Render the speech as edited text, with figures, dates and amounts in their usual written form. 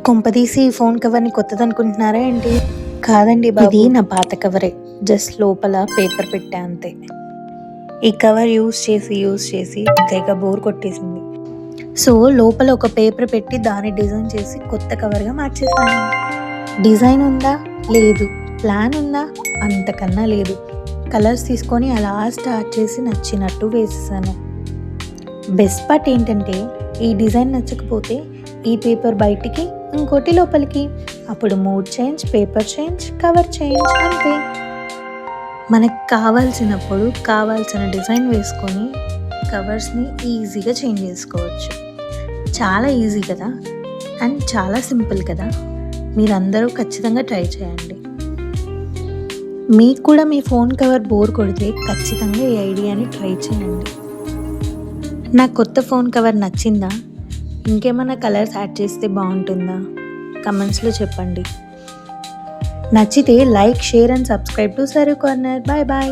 కొంపదీసి ఈ ఫోన్ కవర్‌ని కొత్తదనుకుంటున్నారా ఏంటి? కాదండి బాబు. ఇది నా పాత కవరే. జస్ట్ లోపల పేపర్ పెట్టా అంతే. ఈ కవర్ యూజ్ చేసి తెగ బోర్ కొట్టేసింది. సో, లోపల ఒక పేపర్ పెట్టి దాన్ని డిజైన్ చేసి కొత్త కవర్‌గా మార్చేసాను. డిజైన్ ఉందా? లేదు. ప్లాన్ ఉందా? అంతకన్నా లేదు. కలర్స్ తీసుకొని అలా స్టార్ట్ చేసి నచ్చినట్టు వేసేసాను. బెస్ట్ పార్ట్ ఏంటంటే ఈ డిజైన్ నచ్చకపోతే ఈ పేపర్ బయటికి, ఇంకోటి లోపలికి. అప్పుడు mood change, paper change, cover change అంతే. మనకు కావాల్సినప్పుడు కావాల్సిన డిజైన్ వేసుకొని కవర్స్ని ఈజీగా చేంజ్ చేసుకోవచ్చు. చాలా ఈజీ కదా, అండ్ చాలా సింపుల్ కదా. మీరందరూ ఖచ్చితంగా ట్రై చేయండి. మీకు కూడా మీ ఫోన్ కవర్ బోర్ కొడితే ఖచ్చితంగా ఈ ఐడియాని ట్రై చేయండి. నా కొత్త ఫోన్ కవర్ నచ్చిందా? ఇంకేమైనా కలర్స్ యాడ్ చేస్తే బాగుంటుందా? కమెంట్స్లో చెప్పండి. నచ్చితే like, share and subscribe to Saru corner. Bye bye.